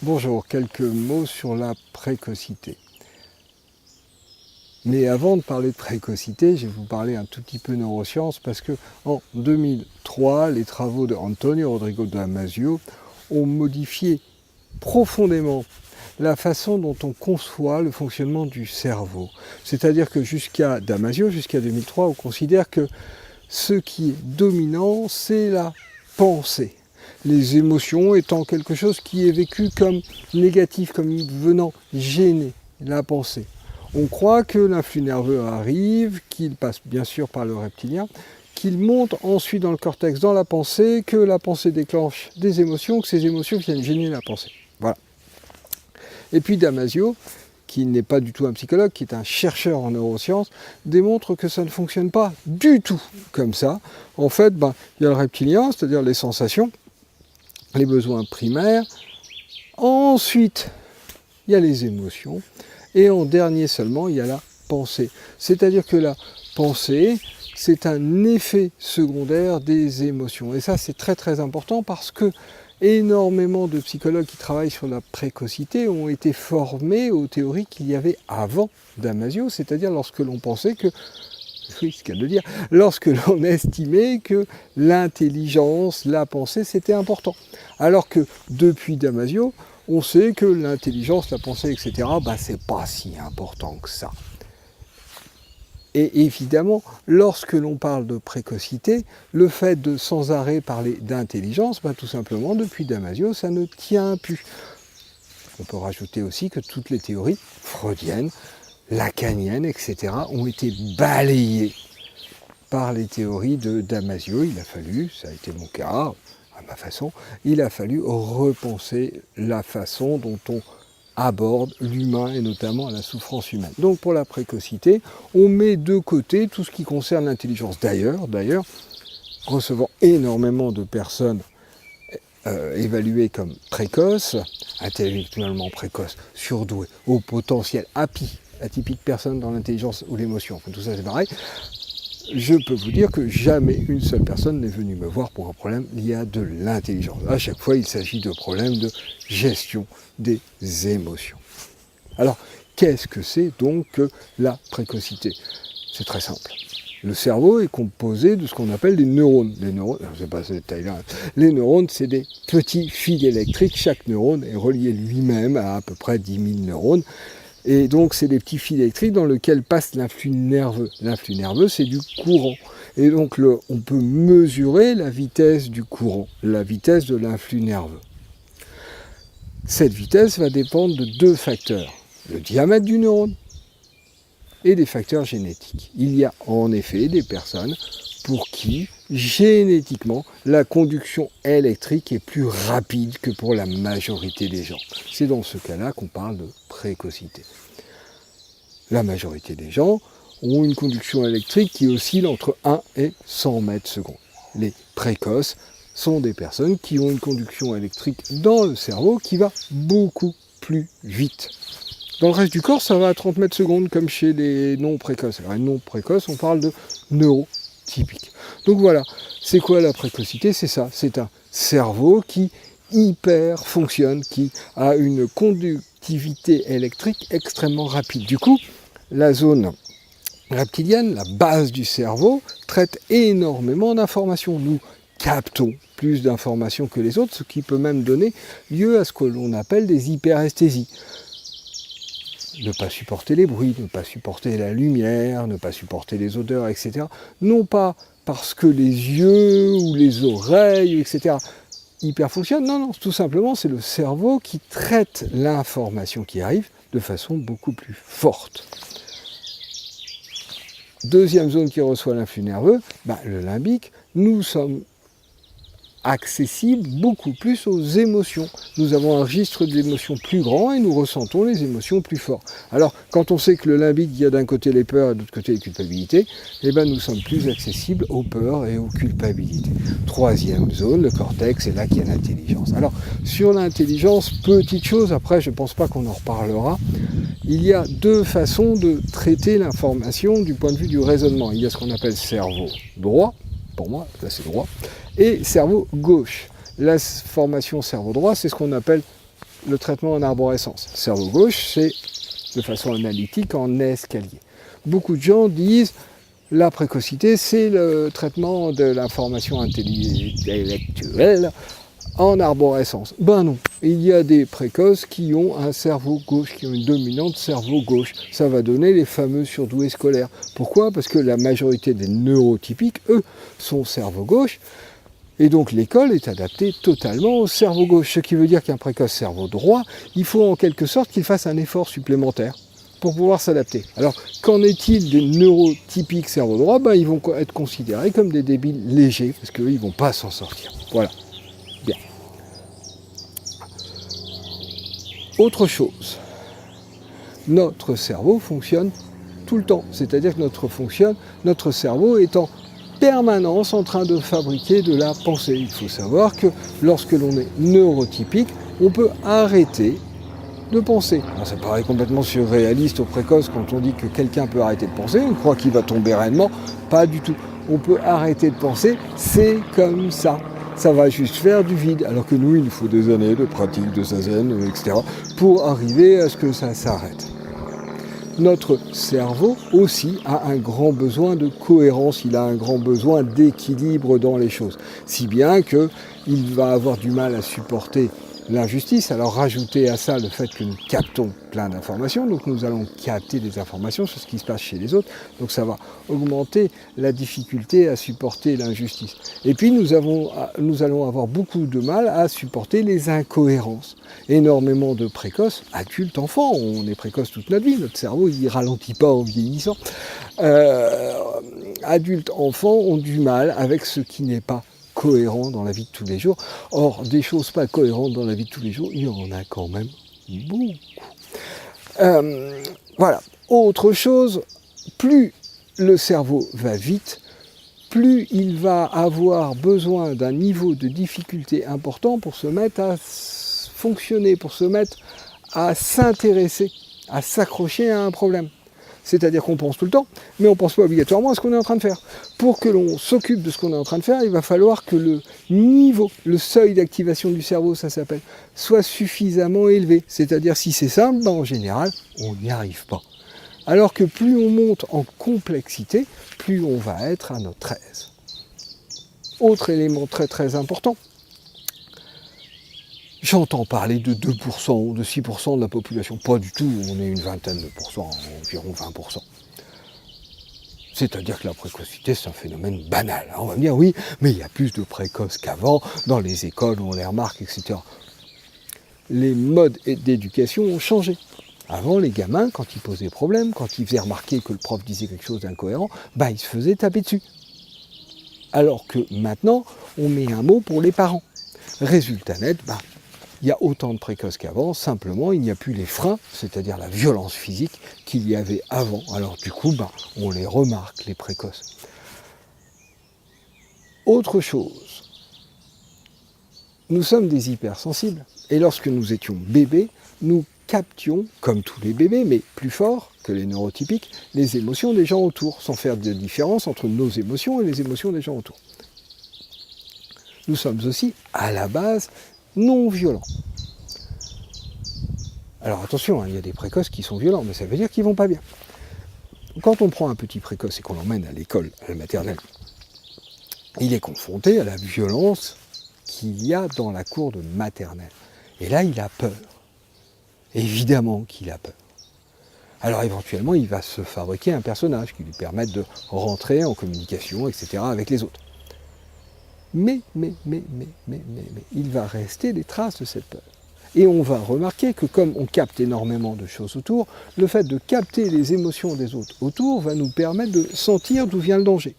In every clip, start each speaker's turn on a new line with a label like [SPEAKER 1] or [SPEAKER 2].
[SPEAKER 1] Bonjour, quelques mots sur la précocité. Mais avant de parler de précocité, je vais vous parler un tout petit peu neurosciences parce que en 2003, les travaux de Antonio Rodrigo Damasio ont modifié profondément la façon dont on conçoit le fonctionnement du cerveau. C'est-à-dire que jusqu'à Damasio, jusqu'à 2003, on considère que ce qui est dominant, c'est la pensée. Les émotions étant quelque chose qui est vécu comme négatif, comme venant gêner la pensée. On croit que l'influx nerveux arrive, qu'il passe bien sûr par le reptilien, qu'il monte ensuite dans le cortex, dans la pensée, que la pensée déclenche des émotions, que ces émotions viennent gêner la pensée. Voilà. Et puis Damasio, qui n'est pas du tout un psychologue, qui est un chercheur en neurosciences, démontre que ça ne fonctionne pas du tout comme ça. En fait, il y a le reptilien, c'est-à-dire les sensations, les besoins primaires. Ensuite, il y a les émotions. Et en dernier seulement, il y a la pensée. C'est-à-dire que la pensée, c'est un effet secondaire des émotions. Et ça, c'est très très important parce que énormément de psychologues qui travaillent sur la précocité ont été formés aux théories qu'il y avait avant Damasio, c'est-à-dire lorsque l'on pensait que, oui, c'est ce qu'il y a de dire, lorsque l'on estimait que l'intelligence, la pensée, c'était important. Alors que depuis Damasio, on sait que l'intelligence, la pensée, etc., c'est pas si important que ça. Et évidemment, lorsque l'on parle de précocité, le fait de sans arrêt parler d'intelligence, tout simplement, depuis Damasio, ça ne tient plus. On peut rajouter aussi que toutes les théories freudiennes, lacaniennes, etc., ont été balayées par les théories de Damasio. Il a fallu, ça a été mon cas, à ma façon, il a fallu repenser la façon dont on aborde l'humain et notamment la souffrance humaine. Donc pour la précocité, on met de côté tout ce qui concerne l'intelligence. D'ailleurs, recevant énormément de personnes évaluées comme précoces, intellectuellement précoces, surdouées, au potentiel atypique personne dans l'intelligence ou l'émotion, enfin, tout ça c'est pareil, je peux vous dire que jamais une seule personne n'est venue me voir pour un problème lié à de l'intelligence. À chaque fois, il s'agit de problèmes de gestion des émotions. Alors, qu'est-ce que c'est donc que la précocité? C'est très simple. Le cerveau est composé de ce qu'on appelle des neurones. Les neurones, je ne sais pas cette taille-là. Les neurones, c'est des petits fils électriques. Chaque neurone est relié lui-même à peu près 10 000 neurones. Et donc, c'est des petits fils électriques dans lesquels passe l'influx nerveux. L'influx nerveux, c'est du courant. Et donc, on peut mesurer la vitesse du courant, la vitesse de l'influx nerveux. Cette vitesse va dépendre de deux facteurs. Le diamètre du neurone et des facteurs génétiques. Il y a en effet des personnes pour qui, génétiquement, la conduction électrique est plus rapide que pour la majorité des gens. C'est dans ce cas-là qu'on parle de précocité. La majorité des gens ont une conduction électrique qui oscille entre 1 et 100 mètres secondes. Les précoces sont des personnes qui ont une conduction électrique dans le cerveau qui va beaucoup plus vite. Dans le reste du corps, ça va à 30 mètres secondes, comme chez les non-précoces. Alors les non-précoces, on parle de neurotypiques. Donc voilà, c'est quoi la précocité? C'est ça, c'est un cerveau qui hyper fonctionne, qui a une conductivité électrique extrêmement rapide. Du coup, la zone reptilienne, la base du cerveau, traite énormément d'informations. Nous captons plus d'informations que les autres, ce qui peut même donner lieu à ce que l'on appelle des hyperesthésies. Ne pas supporter les bruits, ne pas supporter la lumière, ne pas supporter les odeurs, etc. Non pas parce que les yeux ou les oreilles, etc. hyper fonctionnent, non, tout simplement c'est le cerveau qui traite l'information qui arrive de façon beaucoup plus forte. Deuxième zone qui reçoit l'influx nerveux, le limbique, nous sommes accessibles beaucoup plus aux émotions. Nous avons un registre d'émotions plus grand et nous ressentons les émotions plus fort. Alors, quand on sait que le limbique, il y a d'un côté les peurs et de l'autre côté les culpabilités, nous sommes plus accessibles aux peurs et aux culpabilités. Troisième zone, le cortex, c'est là qu'il y a l'intelligence. Alors, sur l'intelligence, petite chose, après je ne pense pas qu'on en reparlera, il y a deux façons de traiter l'information du point de vue du raisonnement. Il y a ce qu'on appelle cerveau droit, pour moi, là c'est droit, et cerveau gauche. La formation cerveau droit, c'est ce qu'on appelle le traitement en arborescence. Cerveau gauche, c'est de façon analytique en escalier. Beaucoup de gens disent la précocité, c'est le traitement de l'information intellectuelle en arborescence. Ben non, il y a des précoces qui ont un cerveau gauche, qui ont une dominante cerveau gauche. Ça va donner les fameux surdoués scolaires. Pourquoi? Parce que la majorité des neurotypiques, eux, sont cerveau gauche. Et donc l'école est adaptée totalement au cerveau gauche. Ce qui veut dire qu'un précoce cerveau droit, il faut en quelque sorte qu'il fasse un effort supplémentaire pour pouvoir s'adapter. Alors, qu'en est-il des neurotypiques cerveau droit? Ben, ils vont être considérés comme des débiles légers, parce qu'eux, ils ne vont pas s'en sortir. Voilà. Bien. Autre chose, notre cerveau fonctionne tout le temps. C'est-à-dire que notre cerveau est en permanence en train de fabriquer de la pensée. Il faut savoir que lorsque l'on est neurotypique, on peut arrêter de penser. Alors, ça paraît complètement surréaliste au précoce quand on dit que quelqu'un peut arrêter de penser, on croit qu'il va tomber réellement, pas du tout. On peut arrêter de penser, c'est comme ça. Ça va juste faire du vide, alors que nous, il nous faut des années de pratique, de zazen, etc., pour arriver à ce que ça s'arrête. Notre cerveau aussi a un grand besoin de cohérence, il a un grand besoin d'équilibre dans les choses, si bien qu'il va avoir du mal à supporter l'injustice. Alors rajouter à ça le fait que nous captons plein d'informations, donc nous allons capter des informations sur ce qui se passe chez les autres, donc ça va augmenter la difficulté à supporter l'injustice. Et puis nous allons avoir beaucoup de mal à supporter les incohérences. Énormément de précoces, adultes, enfants, on est précoce toute notre vie, notre cerveau il ralentit pas en vieillissant. Adultes, enfants ont du mal avec ce qui n'est pas cohérent dans la vie de tous les jours. Or, des choses pas cohérentes dans la vie de tous les jours, il y en a quand même beaucoup. Voilà. Autre chose, plus le cerveau va vite, plus il va avoir besoin d'un niveau de difficulté important pour se mettre à fonctionner, pour se mettre à s'intéresser, à s'accrocher à un problème. C'est-à-dire qu'on pense tout le temps, mais on ne pense pas obligatoirement à ce qu'on est en train de faire. Pour que l'on s'occupe de ce qu'on est en train de faire, il va falloir que le niveau, le seuil d'activation du cerveau, ça s'appelle, soit suffisamment élevé. C'est-à-dire si c'est simple, ben en général, on n'y arrive pas. Alors que plus on monte en complexité, plus on va être à notre aise. Autre élément très très important, j'entends parler de 2% ou de 6% de la population. Pas du tout, on est une vingtaine de pourcents, environ 20%. C'est-à-dire que la précocité, c'est un phénomène banal. On va me dire, oui, mais il y a plus de précoces qu'avant, dans les écoles, on les remarque, etc. Les modes d'éducation ont changé. Avant, les gamins, quand ils posaient problème, quand ils faisaient remarquer que le prof disait quelque chose d'incohérent, ils se faisaient taper dessus. Alors que maintenant, on met un mot pour les parents. Résultat net, il y a autant de précoces qu'avant, simplement il n'y a plus les freins, c'est-à-dire la violence physique qu'il y avait avant. Alors du coup, on les remarque, les précoces. Autre chose, nous sommes des hypersensibles. Et lorsque nous étions bébés, nous captions, comme tous les bébés, mais plus fort que les neurotypiques, les émotions des gens autour, sans faire de différence entre nos émotions et les émotions des gens autour. Nous sommes aussi, à la base, non violents. Alors attention, il y a des précoces qui sont violents, mais ça veut dire qu'ils vont pas bien. Quand on prend un petit précoce et qu'on l'emmène à l'école, à la maternelle, il est confronté à la violence qu'il y a dans la cour de maternelle. Et là, il a peur. Évidemment qu'il a peur. Alors éventuellement, il va se fabriquer un personnage qui lui permette de rentrer en communication, etc., avec les autres. Mais, il va rester des traces de cette peur. Et on va remarquer que comme on capte énormément de choses autour, le fait de capter les émotions des autres autour va nous permettre de sentir d'où vient le danger.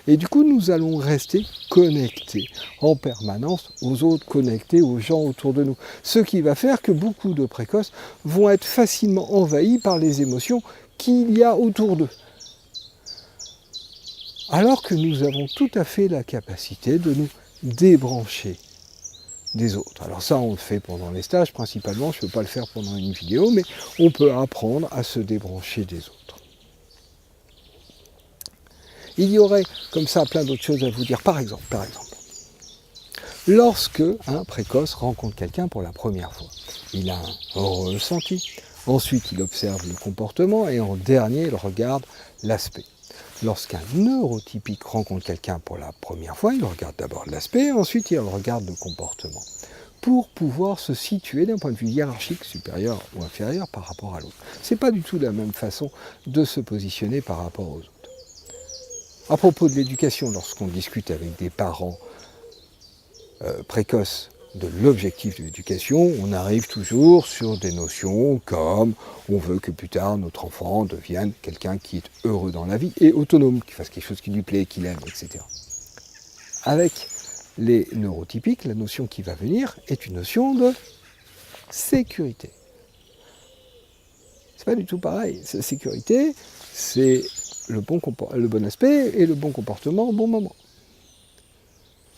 [SPEAKER 1] Et du coup, nous allons rester connectés en permanence aux autres, connectés aux gens autour de nous. Ce qui va faire que beaucoup de précoces vont être facilement envahis par les émotions qu'il y a autour d'eux. Alors que nous avons tout à fait la capacité de nous débrancher des autres. Alors ça, on le fait pendant les stages principalement, je ne peux pas le faire pendant une vidéo, mais on peut apprendre à se débrancher des autres. Il y aurait comme ça plein d'autres choses à vous dire. Par exemple, Lorsque un précoce rencontre quelqu'un pour la première fois, il a un ressenti, ensuite il observe le comportement et en dernier il regarde l'aspect. Lorsqu'un neurotypique rencontre quelqu'un pour la première fois, il regarde d'abord l'aspect, ensuite il regarde le comportement, pour pouvoir se situer d'un point de vue hiérarchique supérieur ou inférieur par rapport à l'autre. Ce n'est pas du tout la même façon de se positionner par rapport aux autres. À propos de l'éducation, lorsqu'on discute avec des parents précoces de l'objectif de l'éducation, on arrive toujours sur des notions comme on veut que plus tard notre enfant devienne quelqu'un qui est heureux dans la vie et autonome, qui fasse quelque chose qui lui plaît, qu'il aime, etc. Avec les neurotypiques, la notion qui va venir est une notion de sécurité. C'est pas du tout pareil. La sécurité, c'est le bon aspect et le bon comportement au bon moment.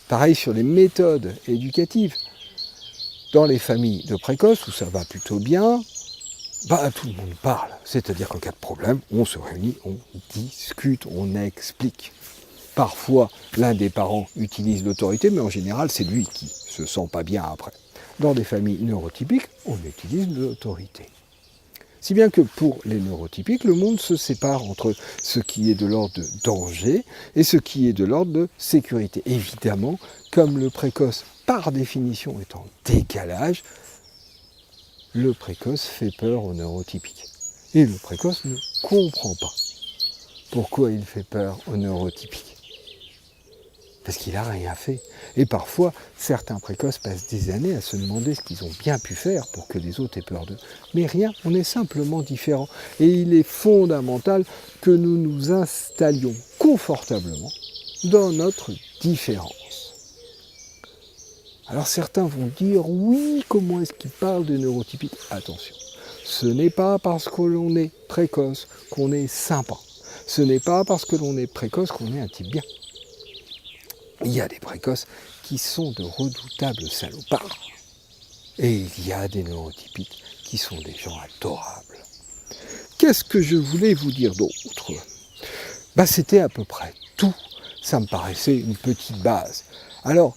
[SPEAKER 1] Pareil sur les méthodes éducatives. Dans les familles de précoces, où ça va plutôt bien, tout le monde parle. C'est-à-dire qu'en cas de problème, on se réunit, on discute, on explique. Parfois, l'un des parents utilise l'autorité, mais en général, c'est lui qui se sent pas bien après. Dans des familles neurotypiques, on utilise l'autorité. Si bien que pour les neurotypiques, le monde se sépare entre ce qui est de l'ordre de danger et ce qui est de l'ordre de sécurité. Évidemment, comme le précoce, par définition, est en décalage, le précoce fait peur aux neurotypiques. Et le précoce ne comprend pas pourquoi il fait peur aux neurotypiques. Parce qu'il n'a rien fait. Et parfois, certains précoces passent des années à se demander ce qu'ils ont bien pu faire pour que les autres aient peur d'eux. Mais rien, on est simplement différents. Et il est fondamental que nous nous installions confortablement dans notre différence. Alors certains vont dire, oui, comment est-ce qu'ils parlent de neurotypiques? Attention, ce n'est pas parce que l'on est précoce qu'on est sympa. Ce n'est pas parce que l'on est précoce qu'on est un type bien. Il y a des précoces qui sont de redoutables salopards. Et il y a des neurotypiques qui sont des gens adorables. Qu'est-ce que je voulais vous dire d'autre? C'était à peu près tout. Ça me paraissait une petite base. Alors,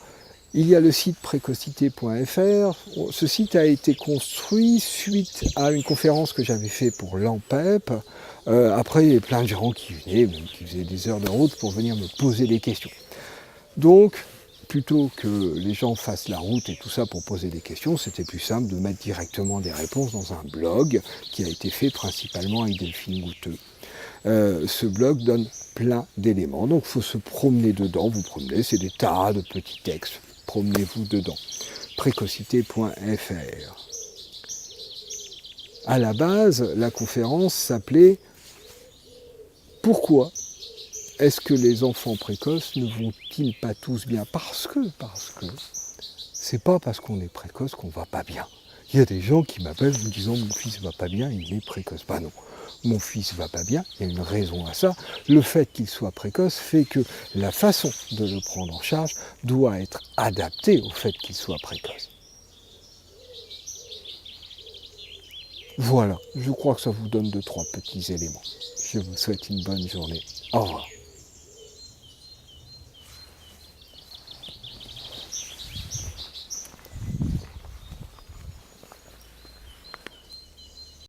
[SPEAKER 1] il y a le site précocité.fr. Ce site a été construit suite à une conférence que j'avais faite pour l'AMPEP. Après, il y a plein de gens qui venaient, même qui faisaient des heures de route pour venir me poser des questions. Donc, plutôt que les gens fassent la route et tout ça pour poser des questions, c'était plus simple de mettre directement des réponses dans un blog qui a été fait principalement avec Delphine Gouteux. Ce blog donne plein d'éléments, donc il faut se promener dedans. Vous promenez, c'est des tas de petits textes. Promenez-vous dedans. Précocité.fr. À la base, la conférence s'appelait « Pourquoi est-ce que les enfants précoces ne vont-ils pas tous bien ?» Parce que, c'est pas parce qu'on est précoce qu'on va pas bien. Il y a des gens qui m'appellent me disant « Mon fils va pas bien, il est précoce ». Non, mon fils va pas bien, il y a une raison à ça. Le fait qu'il soit précoce fait que la façon de le prendre en charge doit être adaptée au fait qu'il soit précoce. Voilà, je crois que ça vous donne 2-3 petits éléments. Je vous souhaite une bonne journée. Au revoir.